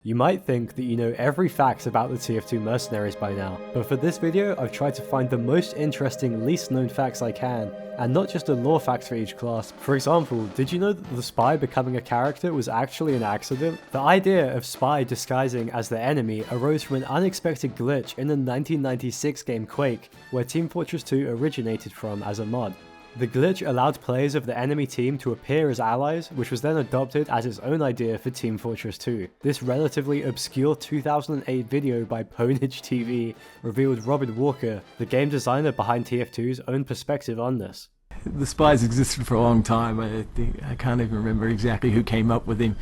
You might think that you know every fact about the TF2 mercenaries by now, but for this video I've tried to find the most interesting, least known facts I can, and not just a lore fact for each class. For example, did you know that the spy becoming a character was actually an accident? The idea of spy disguising as the enemy arose from an unexpected glitch in the 1996 game Quake, where Team Fortress 2 originated from as a mod. The glitch allowed players of the enemy team to appear as allies, which was then adopted as its own idea for Team Fortress 2. This relatively obscure 2008 video by Ponage TV revealed Robin Walker, the game designer behind TF2's own perspective on this. The spies existed for a long time. I can't even remember exactly who came up with him.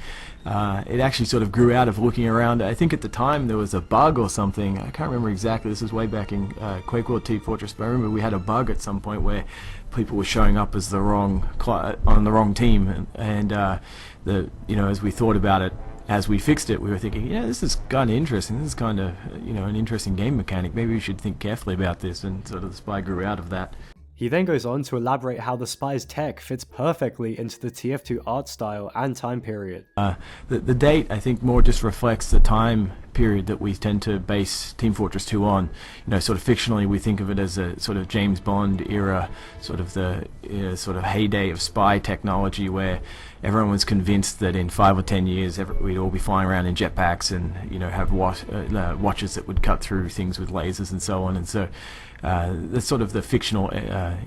It actually sort of grew out of looking around. I think at the time there was a bug or something. I can't remember exactly. This is way back in Quake World Team Fortress, but I remember we had a bug at some point where people were showing up as the wrong on the wrong team, and as we thought about it, as we fixed it, we were thinking, yeah, this is kind of interesting. This is kind of an interesting game mechanic. Maybe we should think carefully about this, and sort of the spy grew out of that. He then goes on to elaborate how the spy's tech fits perfectly into the TF2 art style and time period. The date, I think, more just reflects the time period that we tend to base Team Fortress 2 on. Sort of fictionally, we think of it as a sort of James Bond era, sort of the sort of heyday of spy technology, where everyone was convinced that in 5 or 10 years we'd all be flying around in jetpacks and have watches that would cut through things with lasers and so on. And so that's sort of the fictional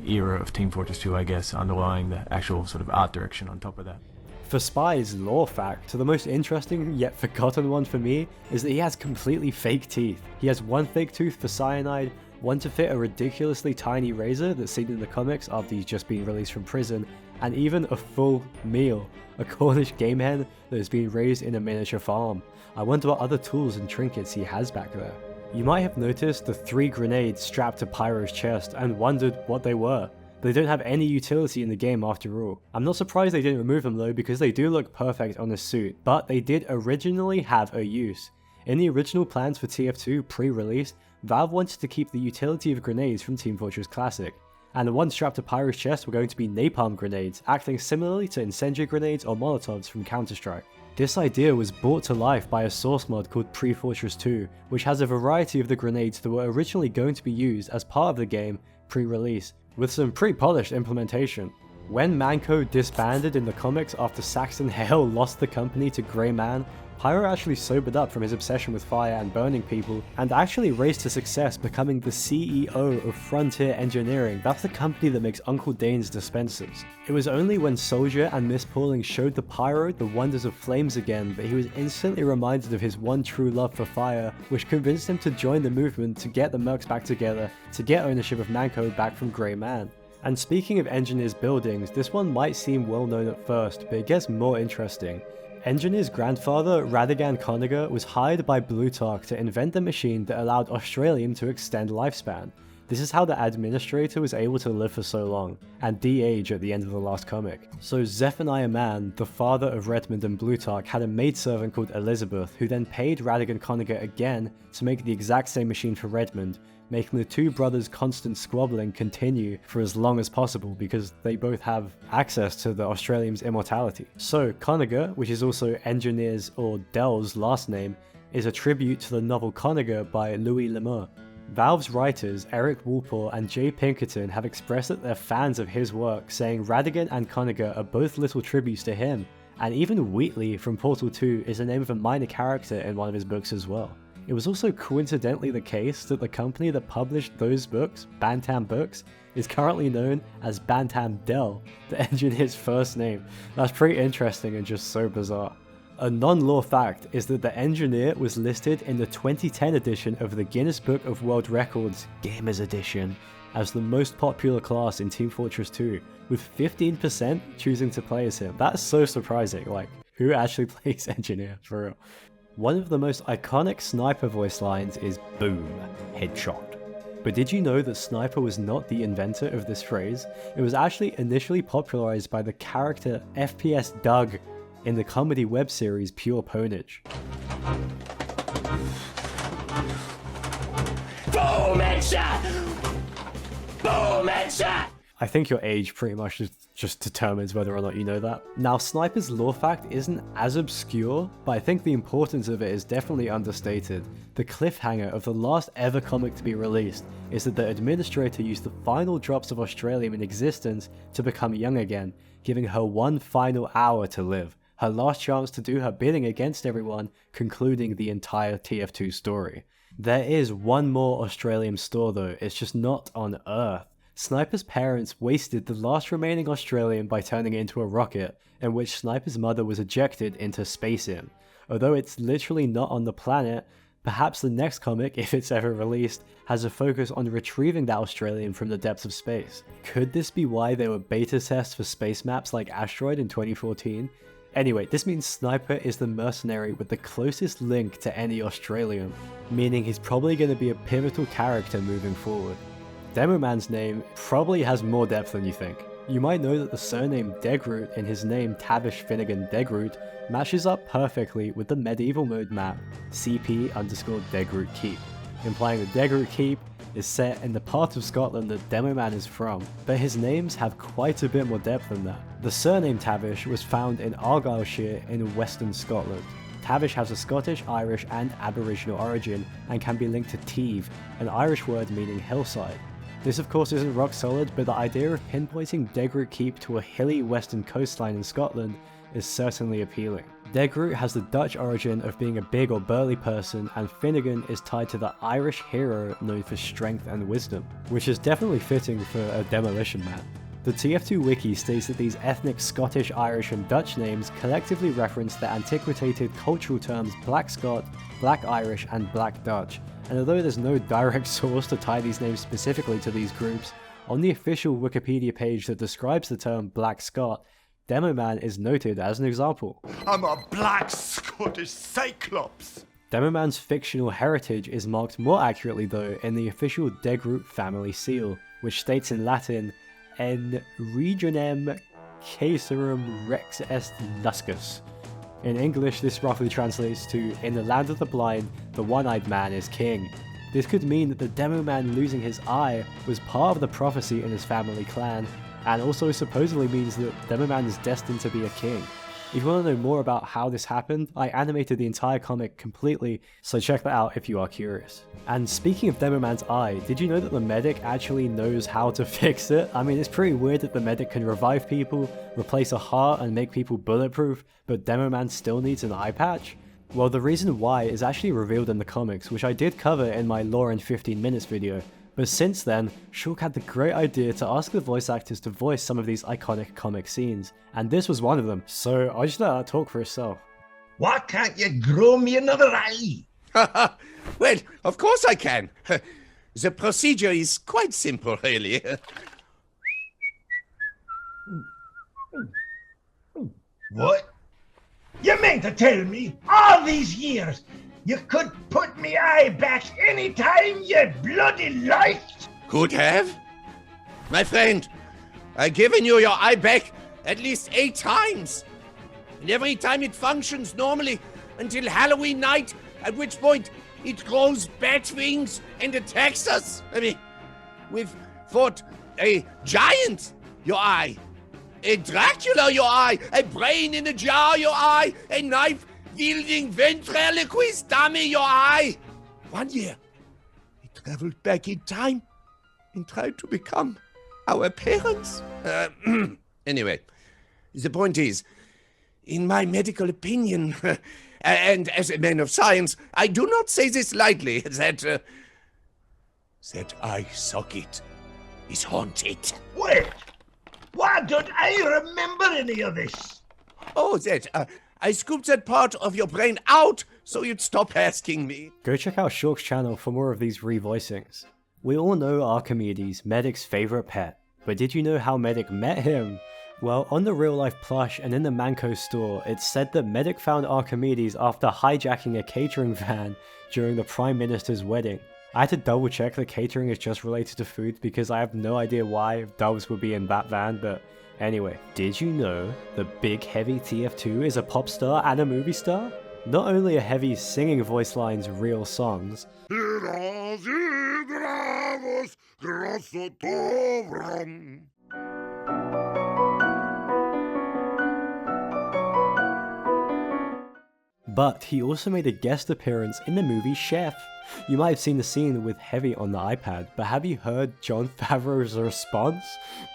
era of Team Fortress 2, I guess, underlying the actual sort of art direction on top of that. For Spy's lore fact, the most interesting yet forgotten one for me is that he has completely fake teeth. He has one fake tooth for cyanide, one to fit a ridiculously tiny razor that's seen in the comics after he's just been released from prison, and even a full meal, a Cornish game hen that has been raised in a miniature farm. I wonder what other tools and trinkets he has back there. You might have noticed the 3 grenades strapped to Pyro's chest and wondered what they were. They don't have any utility in the game after all. I'm not surprised they didn't remove them though, because they do look perfect on his suit, but they did originally have a use. In the original plans for TF2 pre-release, Valve wanted to keep the utility of grenades from Team Fortress Classic, and the ones strapped to Pyro's chest were going to be napalm grenades, acting similarly to incendiary grenades or molotovs from Counter-Strike. This idea was brought to life by a source mod called Pre-Fortress 2, which has a variety of the grenades that were originally going to be used as part of the game pre-release, with some pretty polished implementation. When Manco disbanded in the comics after Saxton Hale lost the company to Grey Man, Pyro actually sobered up from his obsession with fire and burning people, and actually raised to success, becoming the CEO of Frontier Engineering. That's the company that makes Uncle Dane's dispensers. It was only when Soldier and Miss Pauling showed the Pyro the wonders of flames again that he was instantly reminded of his one true love for fire, which convinced him to join the movement to get the Mercs back together, to get ownership of Manco back from Grey Man. And speaking of Engineer's buildings, this one might seem well known at first, but it gets more interesting. Engineer's grandfather, Radigan Conager, was hired by Blutarch to invent the machine that allowed Australium to extend lifespan. This is how the administrator was able to live for so long, and de-age at the end of the last comic. So Zephaniah Mann, the father of Redmond and Blutarch, had a maidservant called Elizabeth, who then paid Radigan Conager again to make the exact same machine for Redmond, making the two brothers' constant squabbling continue for as long as possible because they both have access to the Australium's immortality. So Conager, which is also Engineer's or Dell's last name, is a tribute to the novel Conager by Louis L'Amour. Valve's writers Eric Wolpaw and Jay Pinkerton have expressed that they're fans of his work, saying Radigan and Conager are both little tributes to him, and even Wheatley from Portal 2 is the name of a minor character in one of his books as well. It was also coincidentally the case that the company that published those books, Bantam Books, is currently known as Bantam Dell, the engineer's first name. That's pretty interesting and just so bizarre. A non-lore fact is that the engineer was listed in the 2010 edition of the Guinness Book of World Records Gamers Edition as the most popular class in Team Fortress 2, with 15% choosing to play as him. That's so surprising, like, who actually plays engineer, for real? One of the most iconic sniper voice lines is "Boom, headshot." But did you know that Sniper was not the inventor of this phrase? It was actually initially popularized by the character FPS Doug in the comedy web series Pure Ponage. Boom, headshot! Boom, headshot! I think your age pretty much just determines whether or not you know that. Now, Sniper's lore fact isn't as obscure, but I think the importance of it is definitely understated. The cliffhanger of the last ever comic to be released is that the administrator used the final drops of Australium in existence to become young again, giving her one final hour to live, her last chance to do her bidding against everyone, concluding the entire TF2 story. There is one more Australium store though, it's just not on Earth. Sniper's parents wasted the last remaining Australian by turning it into a rocket, in which Sniper's mother was ejected into space in. Although it's literally not on the planet, perhaps the next comic, if it's ever released, has a focus on retrieving that Australian from the depths of space. Could this be why they were beta tests for space maps like Asteroid in 2014? Anyway, this means Sniper is the mercenary with the closest link to any Australian, meaning he's probably going to be a pivotal character moving forward. Demoman's name probably has more depth than you think. You might know that the surname Degroot in his name Tavish Finnegan Degroot matches up perfectly with the medieval mode map CP_Degroot Keep, implying that Degroot Keep is set in the part of Scotland that Demoman is from, but his names have quite a bit more depth than that. The surname Tavish was found in Argyllshire in western Scotland. Tavish has a Scottish, Irish and Aboriginal origin and can be linked to Teeve, an Irish word meaning hillside. This of course isn't rock solid, but the idea of pinpointing Degroot Keep to a hilly western coastline in Scotland is certainly appealing. Degroot has the Dutch origin of being a big or burly person, and Finnegan is tied to the Irish hero known for strength and wisdom, which is definitely fitting for a demolition man. The TF2 wiki states that these ethnic Scottish, Irish and Dutch names collectively reference the antiquated cultural terms Black Scot, Black Irish and Black Dutch, and although there's no direct source to tie these names specifically to these groups, on the official Wikipedia page that describes the term Black Scot, Demoman is noted as an example. I'm a black Scottish cyclops! Demoman's fictional heritage is marked more accurately though in the official Degroot family seal, which states in Latin, En regionem Caesarum Rex est Luscus. In English, this roughly translates to, in the land of the blind, the one-eyed man is king. This could mean that the Demoman losing his eye was part of the prophecy in his family clan, and also supposedly means that Demoman is destined to be a king. If you want to know more about how this happened, I animated the entire comic completely, so check that out if you are curious. And speaking of Demoman's eye, did you know that the Medic actually knows how to fix it? I mean, it's pretty weird that the Medic can revive people, replace a heart and make people bulletproof, but Demoman still needs an eye patch? Well, the reason why is actually revealed in the comics, which I did cover in my Lore in 15 minutes video. But since then, Shulk had the great idea to ask the voice actors to voice some of these iconic comic scenes, and this was one of them, so I'll just let that talk for itself. Why can't you grow me another eye? Well, of course I can. The procedure is quite simple, really. What? You mean to tell me, all these years, you could put me eye back anytime you bloody liked? Could have? My friend, I've given you your eye back at least 8 times. And every time it functions normally until Halloween night, at which point it grows bat wings and attacks us. I mean, we've fought a giant, your eye. A Dracula, your eye. A brain in a jar, your eye. A knife-wielding ventriloquist dummy, your eye. One year, he traveled back in time and tried to become our parents. Anyway, the point is, in my medical opinion, and as a man of science, I do not say this lightly, that eye socket is haunted. Wait, why don't I remember any of this? Oh, I scooped that part of your brain out so you'd stop asking me. Go check out Shulk's channel for more of these revoicings. We all know Archimedes, Medic's favourite pet, but did you know how Medic met him? Well, on the real life plush and in the Manco store, it's said that Medic found Archimedes after hijacking a catering van during the Prime Minister's wedding. I had to double check that catering is just related to food because I have no idea why doves would be in that van, but anyway. Did you know that Big Heavy TF2 is a pop star and a movie star? Not only are Heavy singing voice lines real songs, But he also made a guest appearance in the movie Chef. You might have seen the scene with Heavy on the iPad, but have you heard Jon Favreau's response?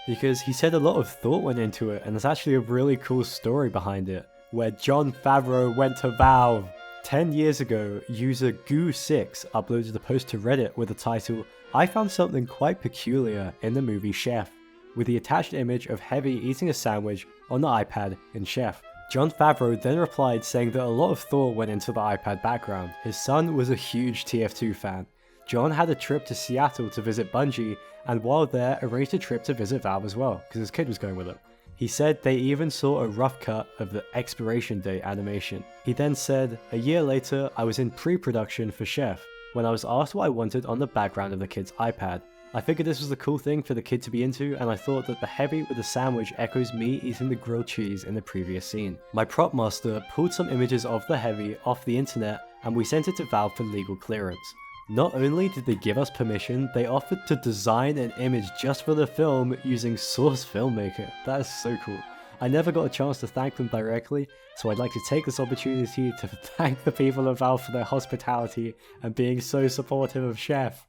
Because he said a lot of thought went into it, and there's actually a really cool story behind it, where Jon Favreau went to Valve. 10 years ago, user Goo6 uploaded a post to Reddit with the title, "I found something quite peculiar in the movie Chef," with the attached image of Heavy eating a sandwich on the iPad in Chef. Jon Favreau then replied saying that a lot of thought went into the iPad background. His son was a huge TF2 fan. Jon had a trip to Seattle to visit Bungie, and while there arranged a trip to visit Valve as well, because his kid was going with him. He said they even saw a rough cut of the expiration date animation. He then said, "A year later, I was in pre-production for Chef, when I was asked what I wanted on the background of the kid's iPad. I figured this was a cool thing for the kid to be into, and I thought that the Heavy with the sandwich echoes me eating the grilled cheese in the previous scene. My prop master pulled some images of the Heavy off the internet, and we sent it to Valve for legal clearance. Not only did they give us permission, they offered to design an image just for the film using Source Filmmaker." That is so cool. I never got a chance to thank them directly, so I'd like to take this opportunity to thank the people of Valve for their hospitality and being so supportive of Chef.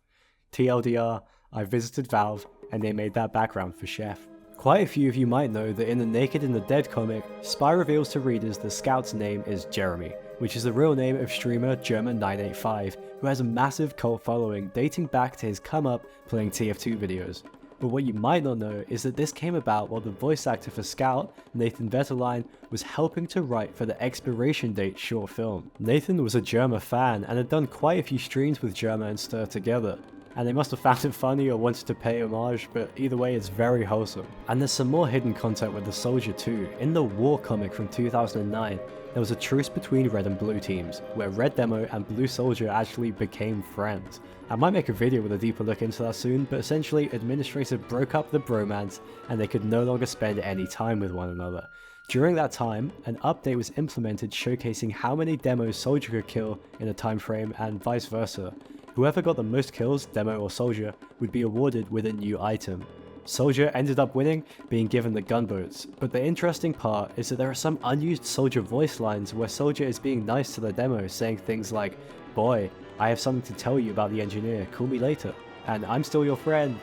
TLDR, I visited Valve, and they made that background for Chef. Quite a few of you might know that in the Naked and the Dead comic, Spy reveals to readers the scout's name is Jeremy, which is the real name of streamer German985, who has a massive cult following dating back to his come-up playing TF2 videos. But what you might not know is that this came about while the voice actor for Scout, Nathan Vetterline, was helping to write for the Expiration Date short film. Nathan was a Germa fan and had done quite a few streams with Germa and Stir together, and they must have found it funny or wanted to pay homage, but either way it's very wholesome. And there's some more hidden content with the Soldier too. In the War comic from 2009, there was a truce between Red and Blue teams, where Red Demo and Blue Soldier actually became friends. I might make a video with a deeper look into that soon, but essentially Administrator broke up the bromance and they could no longer spend any time with one another. During that time, an update was implemented showcasing how many demos Soldier could kill in a time frame and vice versa. Whoever got the most kills, Demo or Soldier, would be awarded with a new item. Soldier ended up winning, being given the gunboats, but the interesting part is that there are some unused Soldier voice lines where Soldier is being nice to the Demo, saying things like, "Boy, I have something to tell you about the engineer, call me later," and "I'm still your friend."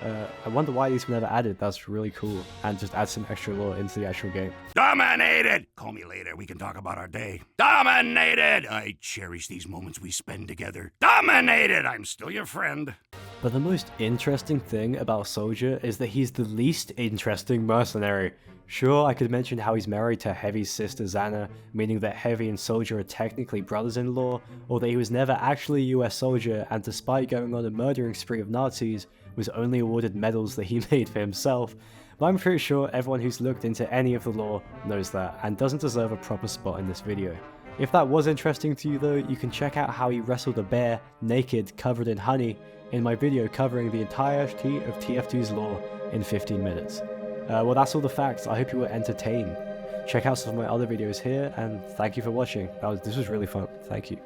I wonder why these were never added. That's really cool, and just add some extra lore into the actual game. Dominated! Call me later, we can talk about our day. Dominated! I cherish these moments we spend together. Dominated! I'm still your friend. But the most interesting thing about Soldier is that he's the least interesting mercenary. Sure, I could mention how he's married to Heavy's sister Xana, meaning that Heavy and Soldier are technically brothers-in-law, or that he was never actually a US soldier and despite going on a murdering spree of Nazis, was only awarded medals that he made for himself, but I'm pretty sure everyone who's looked into any of the lore knows that, and doesn't deserve a proper spot in this video. If that was interesting to you though, you can check out how he wrestled a bear, naked, covered in honey, in my video covering the entirety of TF2's lore in 15 minutes. Well, that's all the facts. I hope you were entertained. Check out some of my other videos here, and thank you for watching. This was really fun. Thank you.